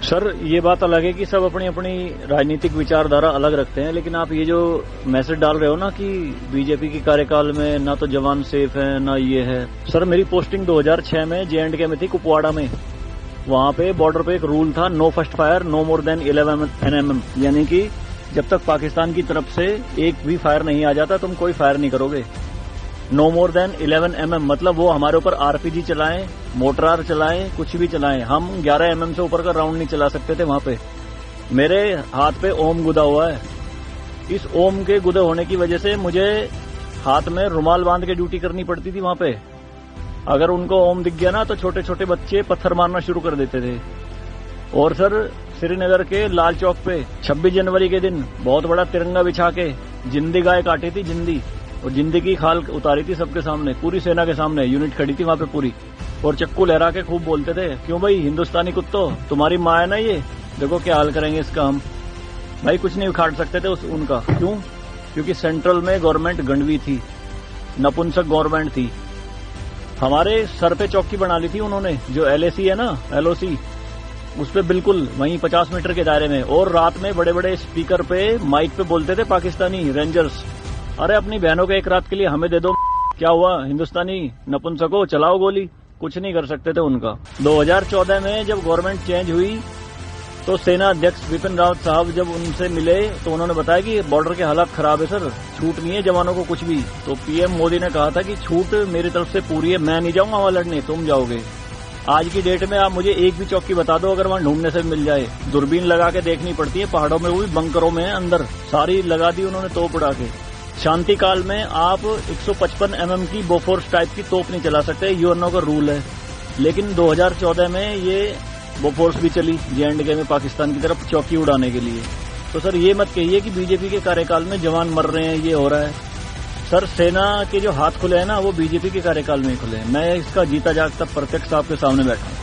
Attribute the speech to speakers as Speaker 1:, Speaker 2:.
Speaker 1: Sir ये बात अलग है कि सब अपनी अपनी राजनीतिक विचारधारा अलग रखते हैं, लेकिन आप ये जो मैसेज डाल रहे हो ना कि बीजेपी की कार्यकाल में ना तो जवान सेफ है ना ये है। सर मेरी पोस्टिंग 2006 में J&K में थी, कुपवाड़ा में। वहां पे बॉर्डर पे एक रूल था, no first fire no more than 11 NM, यानी कि जब तक पाकिस्तान की तरफ से एक भी फायर नहीं आ जाता तुम कोई फायर नहीं करोगे। नो मोर देन 11 mm मतलब वो हमारे ऊपर RPG चलाएं, मोटरार चलाएं, कुछ भी चलाएं, हम 11 mm से ऊपर का राउंड नहीं चला सकते थे वहां पे। मेरे हाथ पे ओम गुदा हुआ है। इस ओम के गुदे होने की वजह से मुझे हाथ में रुमाल बांध के ड्यूटी करनी पड़ती थी वहां पे। अगर उनको ओम दिख गया ना तो छोटे छोटे बच्चे पत्थर मारना शुरू कर देते थे। और सर श्रीनगर के लाल चौक पे 26 जनवरी के दिन बहुत बड़ा तिरंगा बिछा के जिंदी गाय काटी थी, जिंदी, और जिंदी की खाल उतारी थी सबके सामने, पूरी सेना के सामने यूनिट खड़ी थी वहां पे पूरी, और चक्कू लहरा के खूब बोलते थे, क्यों भाई हिंदुस्तानी कुत्तो, तुम्हारी माँ है ना ये, देखो क्या हाल करेंगे इसका हम। भाई कुछ नहीं उखाड़ सकते थे उनका। क्यों? क्योंकि सेंट्रल में गवर्नमेंट गंडवी थी, नपुंसक गवर्नमेंट थी। हमारे सर पे चौकी बना ली थी उन्होंने, जो LAC है ना, LOC, उस पे बिल्कुल वहीं 50 मीटर के दायरे में। और रात में बड़े बड़े स्पीकर पे माइक पे बोलते थे पाकिस्तानी रेंजर्स, अरे अपनी बहनों को एक रात के लिए हमें दे दो, क्या हुआ हिंदुस्तानी नपुंसको, चलाओ गोली। कुछ नहीं कर सकते थे उनका। 2014 में जब गवर्नमेंट चेंज हुई तो सेना अध्यक्ष बिपिन रावत साहब जब उनसे मिले तो उन्होंने बताया कि बॉर्डर के हालात खराब है सर, छूट नहीं है जवानों को कुछ भी। तो PM मोदी ने कहा था कि छूट मेरी तरफ से पूरी है, मैं नहीं जाऊंगा वहां लड़ने, तुम जाओगे। आज की डेट में आप मुझे एक भी चौकी बता दो अगर वहां ढूंढने से मिल जाए। दूरबीन लगा के देखनी पड़ती है पहाड़ों में, वो भी बंकरों में अंदर, सारी लगा दी उन्होंने तोप उड़ा के। शांति काल में आप 155 mm की बोफोर्स टाइप की तोप नहीं चला सकते, यूएनओ का रूल है। लेकिन 2014 में ये बोफोर्स भी चली J&K में पाकिस्तान की तरफ चौकी उड़ाने के लिए। तो सर ये मत कहिए कि बीजेपी के कार्यकाल में जवान मर रहे हैं, ये हो रहा है। सर सेना के जो हाथ खुले हैं ना वो बीजेपी के कार्यकाल में ही खुले हैं। मैं इसका जीता जागता प्रत्यक्ष आपके सामने बैठा हूं।